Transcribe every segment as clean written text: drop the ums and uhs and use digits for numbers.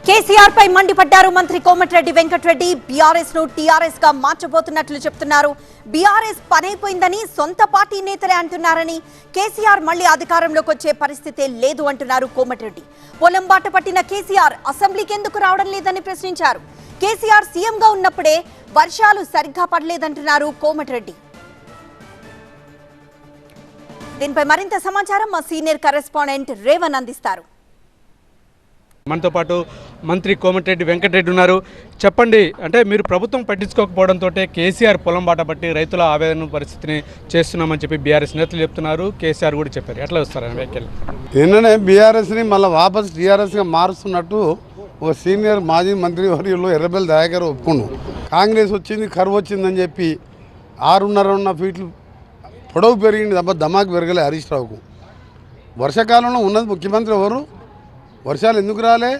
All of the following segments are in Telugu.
కేసీఆర్ పై మండిపడ్డారు మంత్రి కోమటిరెడ్డి వెంకటరెడ్డి. బీఆర్ఎస్ ను టీఆర్ఎస్ గా మార్చబోతున్నట్లు చెప్తున్నారు. బీఆర్ఎస్ పనైపోయిందని సొంత పార్టీ నేతలే అంటున్నారని, కేసీఆర్ మళ్లీ అధికారంలోకి వచ్చే పరిస్థితే లేదు అంటున్నారు కోమటిరెడ్డి. పొలం బాట పట్టిన కేసీఆర్ అసెంబ్లీకి ఎందుకు రావడం లేదని ప్రశ్నించారు. కేసీఆర్ సీఎంగా ఉన్నప్పుడే వర్షాలు సరిగ్గా పడలేదంటున్నారు కోమటిరెడ్డి. దీనిపై మరింత సమాచారం మా సీనియర్ కరెస్పాండెంట్ రేవన్ అందిస్తారు. మనతో పాటు మంత్రి కోమటిరెడ్డి వెంకటరెడ్డి ఉన్నారు. చెప్పండి, అంటే మీరు ప్రభుత్వం పట్టించుకోకపోవడంతో కేసీఆర్ పొలం బాట పట్టి రైతుల ఆవేదన పరిస్థితిని చేస్తున్నామని చెప్పి బీఆర్ఎస్ నేతలు చెప్తున్నారు. కేసీఆర్ కూడా చెప్పారు. ఎట్లా వస్తారని వ్యాఖ్యలు? నిన్ననే బీఆర్ఎస్ని మళ్ళీ వాపసు టీఆర్ఎస్గా మారుస్తున్నట్టు ఒక సీనియర్ మాజీ మంత్రి వర్యులు ఎర్రబెల్లి దయాకర్ ఒప్పుకున్నాం. కాంగ్రెస్ వచ్చింది, కరువు వచ్చిందని చెప్పి 6.5 ఫీట్లు పొడవు పెరిగింది తప్ప దమాకు పెరగలే హరీష్ రావుకు. వర్షాకాలంలో ఉన్నది ముఖ్యమంత్రి ఎవరు? వర్షాలు ఎందుకు రాలే?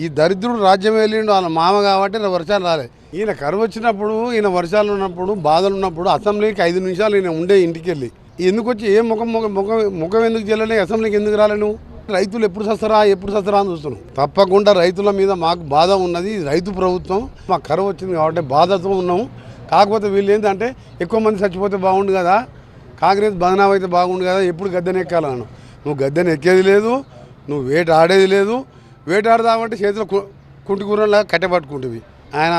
ఈ దరిద్రుడు రాజ్యం వెళ్ళిండు, వాళ్ళ మామ కాబట్టి వర్షాలు రాలే. ఈయన కరువు వచ్చినప్పుడు, ఈయన వర్షాలు ఉన్నప్పుడు, బాధలు ఉన్నప్పుడు అసెంబ్లీకి 5 నిమిషాలు ఈయన ఉండే ఇంటికి వెళ్ళి ఎందుకు వచ్చి ఏ ముఖం ఎందుకు చెల్లలే? అసెంబ్లీకి ఎందుకు రాలే నువ్వు? రైతులు ఎప్పుడు సస్తరా అని చూస్తున్నాం. తప్పకుండా రైతుల మీద మాకు బాధ ఉన్నది. రైతు ప్రభుత్వం, మాకు కరువు వచ్చింది కాబట్టి బాధతో ఉన్నాము. కాకపోతే వీళ్ళు ఏంటంటే ఎక్కువ మంది చచ్చిపోతే బాగుండు కదా, కాంగ్రెస్ బదనాం అయితే బాగుండు కదా, ఎప్పుడు గద్దెని ఎక్కాలను. నువ్వు గద్దెని ఎక్కేది లేదు, నువ్వు వేట ఆడేది లేదు. వేటాడదామంటే చేతిలో కుంటికూరలా కట్టెపట్టుకుంటుంది. ఆయన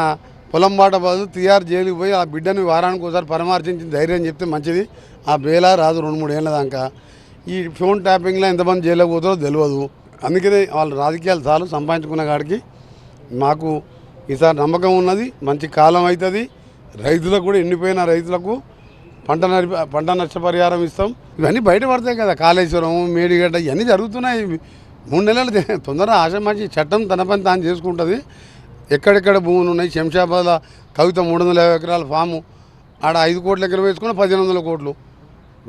పొలం బాట బదులు టీఆర్ జైలుకి పోయి ఆ బిడ్డని వారానికి ఒకసారి పరామర్శించి ధైర్యం చెప్తే మంచిది. ఆ బేలా రాదు 2-3 ఏళ్ళ దాకా. ఈ ఫోన్ ట్యాపింగ్లో ఎంతమంది జైలుకి పోతారో తెలియదు. అందుకనే వాళ్ళ రాజకీయాలు చాలు సంపాదించుకున్న కాడికి. మాకు ఈసారి నమ్మకం ఉన్నది, మంచి కాలం అవుతుంది. రైతులకు కూడా ఎండిపోయిన రైతులకు పంట నష్టపరిహారం ఇస్తాం. ఇవన్నీ బయటపడతాయి కదా, కాళేశ్వరం, మేడిగడ్డ ఇవన్నీ జరుగుతున్నాయి. 3 నెలలు తొందరగా ఆశమాచి చట్టం తన పని తాను చేసుకుంటుంది. ఎక్కడెక్కడ భూములు ఉన్నాయి? శంషాబాద్లో కవిత 350 ఎకరాల ఫాము, ఆడ 5 కోట్ల ఎకరం వేసుకుని 1500 కోట్లు,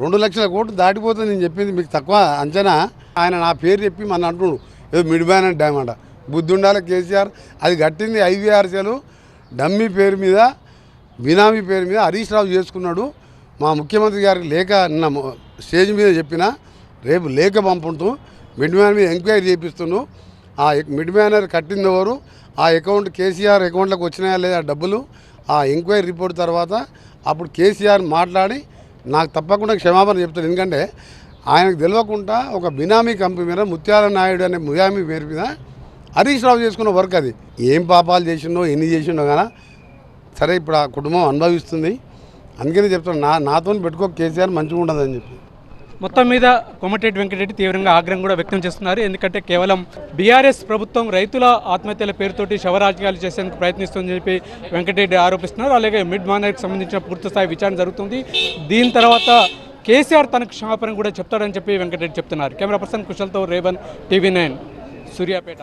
2 లక్షల కోట్లు దాటిపోతుంది. నేను చెప్పింది మీకు తక్కువ అంచనా. ఆయన నా పేరు చెప్పి మన అంటున్నాడు ఏదో మిడ్బ్యాన్ డ్యామ్ అంట. బుద్ధి ఉండాలి కేసీఆర్. అది కట్టింది ఐవీఆర్సీలు డమ్మీ పేరు మీద, బినామీ పేరు మీద హరీష్ రావు చేసుకున్నాడు. మా ముఖ్యమంత్రి గారికి లేఖ నిన్న స్టేజ్ మీద చెప్పిన, రేపు లేఖ పంపుతూ మిడ్ మ్యాన్ మీద ఎంక్వైరీ చేపిస్తున్నాడు. ఆ మిడ్ మ్యానర్ కట్టింది ఎవరు, ఆ అకౌంట్ కేసీఆర్ అకౌంట్లోకి వచ్చినాయా లేదా డబ్బులు, ఆ ఎంక్వైరీ రిపోర్ట్ తర్వాత అప్పుడు కేసీఆర్ మాట్లాడి నాకు తప్పకుండా క్షమాపణ చెప్తాడు. ఎందుకంటే ఆయనకు తెలియకుండా ఒక బినామీ కంపెనీ మీద ముత్యాల నాయుడు అనే బినామీ పేరు మీద హరీష్ రావు చేసుకున్న వర్క్ అది. ఏం పాపాలు చేసిండో ఎన్ని చేసిండో కానీ సరే ఇప్పుడు ఆ కుటుంబం అనుభవిస్తుంది. అందుకనే చెప్తాను, నాతో పెట్టుకో కేసీఆర్ మంచిగా ఉండదని చెప్పి. మొత్తం మీద కోమటిరెడ్డి వెంకటరెడ్డి తీవ్రంగా ఆగ్రహం కూడా వ్యక్తం చేస్తున్నారు. ఎందుకంటే కేవలం బీఆర్ఎస్ ప్రభుత్వం రైతుల ఆత్మహత్యల పేరుతోటి శవరాజకీయాలు చేసేందుకు ప్రయత్నిస్తుందని చెప్పి వెంకటరెడ్డి ఆరోపిస్తున్నారు. అలాగే మిడ్ మానర్కి సంబంధించిన పూర్తిస్థాయి విచారణ జరుగుతుంది. దీని తర్వాత కేసీఆర్ తనకు క్షమాపణ కూడా చెప్తాడని చెప్పి వెంకటరెడ్డి చెప్తున్నారు. Camera person కుశల్తో Revan, TV9, Suryapet.